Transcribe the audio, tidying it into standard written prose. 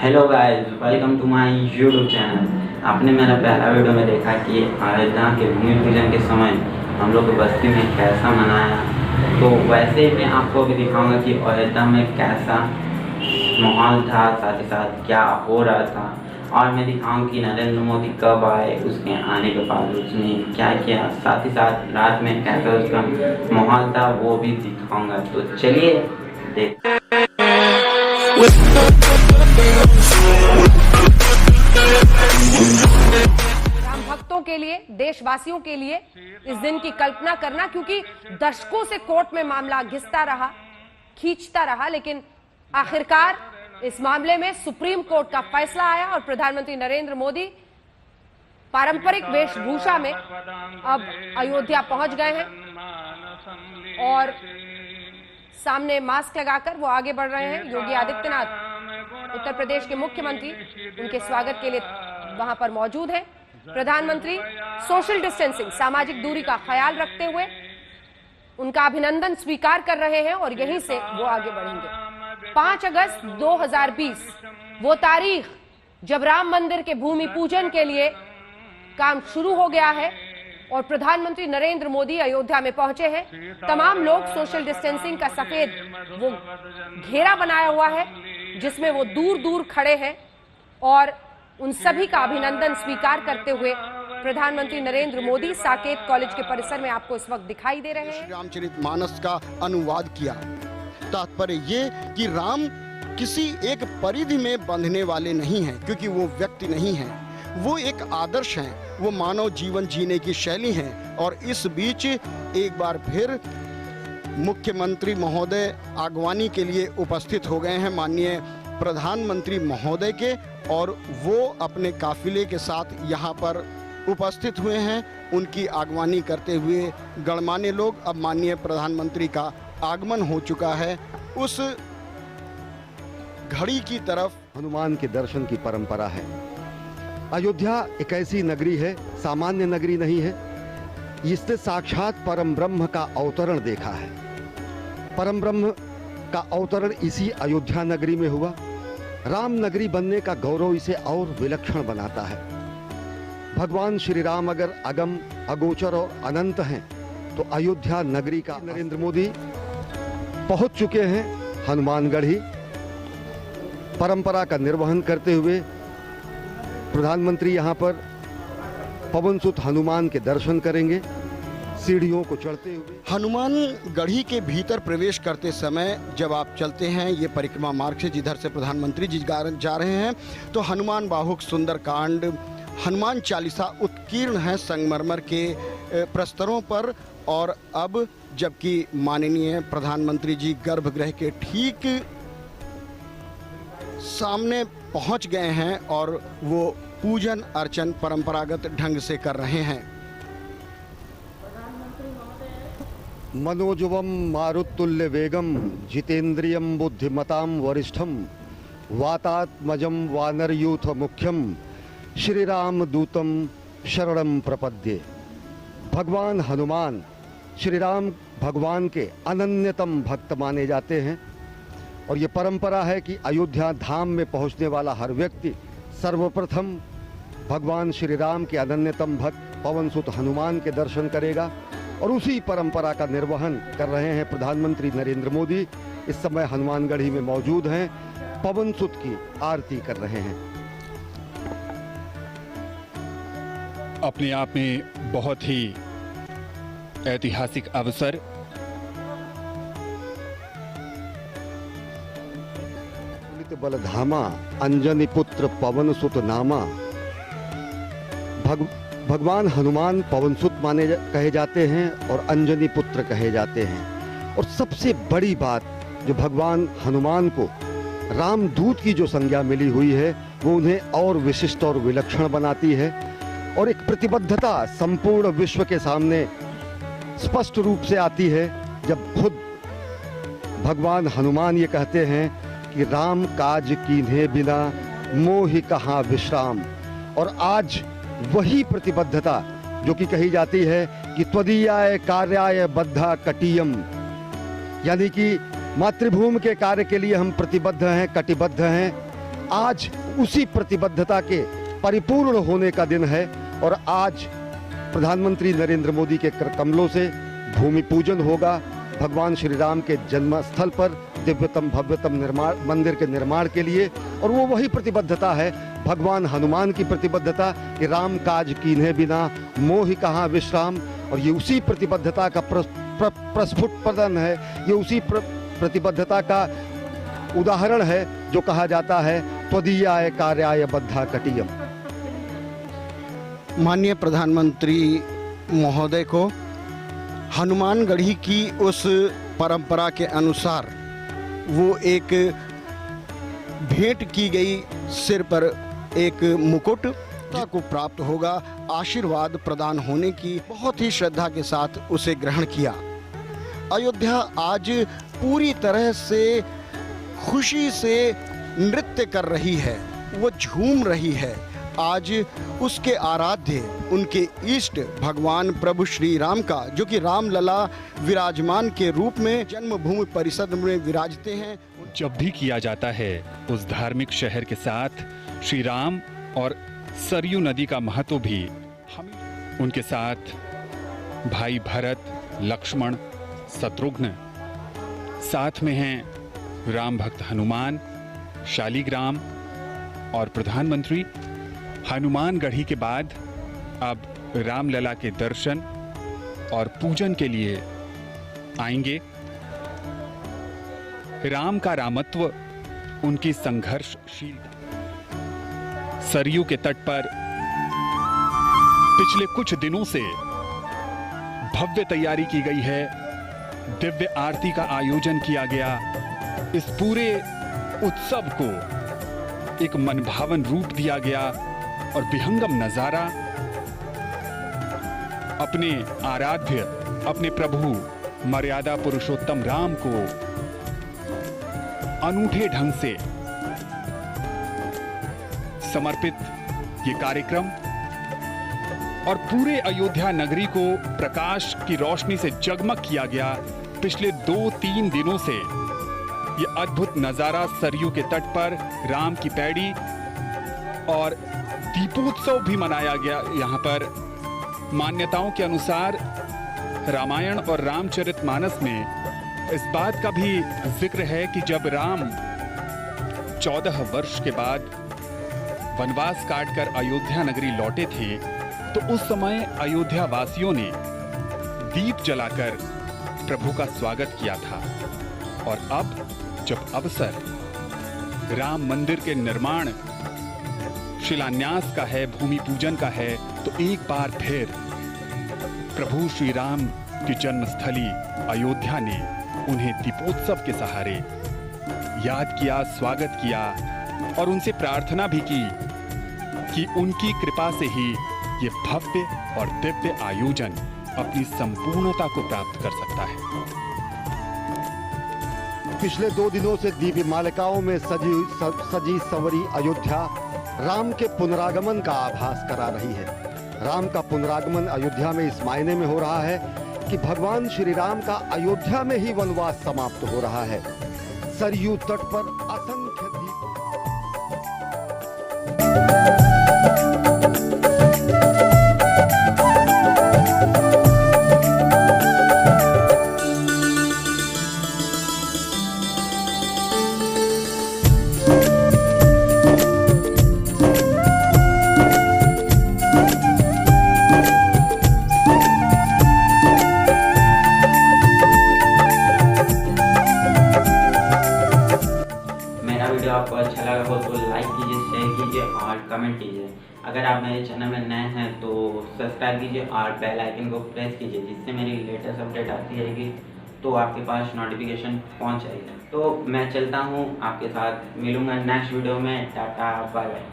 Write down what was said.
Hello guys, welcome to my YouTube channel. आपने मेरा पहला वीडियो में देखा कि अयोध्या के भूमि पूजन के समय हम लोग बस्ती में कैसा मनाया, तो वैसे ही मैं आपको भी दिखाऊंगा कि अयोध्या में कैसा माहौल था, साथ ही साथ क्या हो रहा था। और मैं दिखाऊंगा कि नरेंद्र मोदी कब आए, उसके आने के बाद उसने क्या किया, साथ ही साथ रात में कैसा उसका माहौल था वो भी दिखाऊंगा। तो चलिए देखते हैं। राम भक्तों के लिए, देशवासियों के लिए इस दिन की कल्पना करना, क्योंकि दशकों से कोर्ट में मामला घिसता रहा, खींचता रहा, लेकिन आखिरकार इस मामले में सुप्रीम कोर्ट का फैसला आया और प्रधानमंत्री नरेंद्र मोदी पारंपरिक वेशभूषा में अब अयोध्या पहुंच गए हैं और सामने मास्क लगाकर वो आगे बढ़ रहे हैं। योगी आदित्यनाथ, उत्तर प्रदेश के मुख्यमंत्री, उनके स्वागत के लिए वहां पर मौजूद हैं। प्रधानमंत्री सोशल डिस्टेंसिंग, सामाजिक दूरी का ख्याल रखते हुए उनका अभिनंदन स्वीकार कर रहे हैं और यहीं से वो आगे बढ़ेंगे। 5 अगस्त 2020 वो तारीख जब राम मंदिर के भूमि पूजन के लिए काम शुरू हो गया है और प्रधानमंत्री नरेंद्र मोदी अयोध्या में पहुंचे हैं। तमाम लोग सोशल डिस्टेंसिंग का सफेद वो घेरा बनाया हुआ है जिसमें वो दूर दूर खड़े हैं और उन सभी का अभिनंदन स्वीकार करते हुए प्रधानमंत्री नरेंद्र मोदी साकेत कॉलेज के परिसर में आपको इस वक्त दिखाई दे रहे हैं। श्री रामचरितमानस का अनुवाद किया। तात्पर्य ये कि राम किसी एक परिधि में बंधने वाले नहीं हैं, क्योंकि वो व्यक्ति नहीं हैं, वो एक आदर्श हैं, वो मानव जीवन जीने की शैली हैं। और इस बीच एक बार फिर मुख्यमंत्री महोदय आगवानी के लिए उपस्थित हो गए हैं माननीय प्रधानमंत्री महोदय के, और वो अपने काफिले के साथ यहाँ पर उपस्थित हुए हैं। उनकी आगवानी करते हुए गणमान्य लोग, अब माननीय प्रधानमंत्री का आगमन हो चुका है, उस घड़ी की तरफ हनुमान के दर्शन की परंपरा है। अयोध्या एक ऐसी नगरी है, सामान्य नगरी नहीं है, इसने साक्षात परम ब्रह्म का अवतरण देखा है। परम ब्रह्म का अवतरण इसी अयोध्या नगरी में हुआ। राम नगरी बनने का गौरव इसे और विलक्षण बनाता है। भगवान श्री राम अगर अगम, अगोचर और अनंत हैं, तो अयोध्या नगरी का नरेंद्र मोदी पहुंच चुके हैं हनुमानगढ़ी। परंपरा का निर्वहन करते हुए प्रधानमंत्री यहां पर पवन सुत हनुमान के दर्शन करेंगे, सीढ़ियों को चढ़ते हुए। हनुमान गढ़ी के भीतर प्रवेश करते समय जब आप चलते हैं ये परिक्रमा मार्ग से, जिधर से प्रधानमंत्री जी जा रहे हैं, तो हनुमान बाहुक सुंदरकांड, हनुमान चालीसा उत्कीर्ण है संगमरमर के प्रस्तरों पर। और अब जबकि माननीय प्रधानमंत्री जी गर्भगृह के ठीक सामने पहुंच गए हैं और वो पूजन अर्चन परंपरागत ढंग से कर रहे हैं। मनोजवम मारुतुल्य वेगम जितेंद्रियम बुद्धिमताम वरिष्ठम वातात्मजम वानरयूथ मुख्यम श्री राम दूतम शरणम प्रपद्ये। भगवान हनुमान श्री राम भगवान के अनन्यतम भक्त माने जाते हैं और ये परंपरा है कि अयोध्या धाम में पहुंचने वाला हर व्यक्ति सर्वप्रथम भगवान श्री राम के अनन्यतम भक्त पवन सुत हनुमान के दर्शन करेगा। और उसी परंपरा का निर्वहन कर रहे हैं प्रधानमंत्री नरेंद्र मोदी। इस समय हनुमानगढ़ी में मौजूद हैं, पवन सुत की आरती कर रहे हैं। अपने आप में बहुत ही ऐतिहासिक अवसर। बलधामा अंजनी पुत्र पवन सुत नामा। भगवान हनुमान पवन सुत कहे जाते हैं और अंजनी पुत्र कहे जाते हैं। और सबसे बड़ी बात जो भगवान हनुमान को रामदूत की जो संज्ञा मिली हुई है, वो उन्हें और विशिष्ट और विलक्षण बनाती है। और एक प्रतिबद्धता संपूर्ण विश्व के सामने स्पष्ट रूप से आती है जब खुद भगवान हनुमान ये कहते हैं कि राम काज कीन्हे बिना मोहि कहाँ विश्राम। और आज वही प्रतिबद्धता जो कि कही जाती है कि त्वदीयाय कार्याय बद्धा कटियम, यानी कि मातृभूमि के कार्य के लिए हम प्रतिबद्ध हैं, कटिबद्ध हैं। आज उसी प्रतिबद्धता के परिपूर्ण होने का दिन है और आज प्रधानमंत्री नरेंद्र मोदी के कर कमलों से भूमि पूजन होगा भगवान श्री राम के जन्म स्थल पर दिव्यतम भव्यतम मंदिर के निर्माण के लिए। और वो वही प्रतिबद्धता है भगवान हनुमान की प्रतिबद्धता कि राम काज कीन्हे बिना मोहि कहाँ विश्राम। और ये उसी प्रतिबद्धता का प्रस्फुटन है, ये उसी प्रतिबद्धता का उदाहरण है जो कहा जाता है त्वदीयाय कार्याय बद्धा कटियम। माननीय प्रधानमंत्री महोदय को हनुमानगढ़ी की उस परंपरा के अनुसार वो एक भेंट की गई सिर पर एक मुकुट को प्राप्त होगा, आशीर्वाद प्रदान होने की बहुत ही श्रद्धा के साथ उसे ग्रहण किया। अयोध्या आज पूरी तरह से खुशी से नृत्य कर रही है, वो झूम रही है। आज उसके आराध्य उनके इष्ट भगवान प्रभु श्री राम का, जो कि रामलला विराजमान के रूप में जन्मभूमि परिषद में विराजते हैं, जब भी किया जाता है उस धार्मिक शहर के साथ श्री राम और सरयू नदी का महत्व भी हम उनके साथ भाई भरत, लक्ष्मण, शत्रुघ्न, साथ में हैं राम भक्त हनुमान, शालिग्राम और प्रधानमंत्री। हनुमानगढ़ी के बाद अब रामलला के दर्शन और पूजन के लिए आएंगे। राम का रामत्व, उनकी संघर्षशीलता। सरयू के तट पर पिछले कुछ दिनों से भव्य तैयारी की गई है, दिव्य आरती का आयोजन किया गया। इस पूरे उत्सव को एक मनभावन रूप दिया गया और विहंगम नजारा अपने आराध्य, अपने प्रभु मर्यादा पुरुषोत्तम राम को अनूठे ढंग से समर्पित ये कार्यक्रम और पूरे अयोध्या नगरी को प्रकाश की रोशनी से जगमग किया गया। पिछले 2-3 दिनों से ये अद्भुत नजारा सरयू के तट पर राम की पैड़ी और दीपोत्सव भी मनाया गया। यहाँ पर मान्यताओं के अनुसार रामायण और रामचरितमानस में इस बात का भी जिक्र है कि जब राम 14 वर्ष के बाद वनवास काटकर अयोध्या नगरी लौटे थे तो उस समय अयोध्या वासियों ने दीप जलाकर प्रभु का स्वागत किया था। और अब जब अवसर राम मंदिर के निर्माण शिलान्यास का है, भूमि पूजन का है, तो एक बार फिर प्रभु श्री राम की जन्मस्थली अयोध्या ने उन्हें दीपोत्सव के सहारे याद किया, स्वागत किया और उनसे प्रार्थना भी की कि उनकी कृपा से ही ये भव्य और दिव्य आयोजन अपनी संपूर्णता को प्राप्त कर सकता है। पिछले 2 दिनों से दीप मालिकाओं में सजी संवरी अयोध्या राम के पुनरागमन का आभास करा रही है। राम का पुनरागमन अयोध्या में इस मायने में हो रहा है कि भगवान श्री राम का अयोध्या में ही वनवास समाप्त हो रहा है। सरयू तट पर असंख्य दीप आपको अच्छा लगा हो तो लाइक कीजिए, शेयर कीजिए और कमेंट कीजिए। अगर आप मेरे चैनल में नए हैं तो सब्सक्राइब कीजिए और बेल आइकन को प्रेस कीजिए, जिससे मेरी लेटेस्ट अपडेट आती रहेगी तो आपके पास नोटिफिकेशन पहुंच जाएगी। तो मैं चलता हूं, आपके साथ मिलूंगा नेक्स्ट वीडियो में। Tata, bye bye.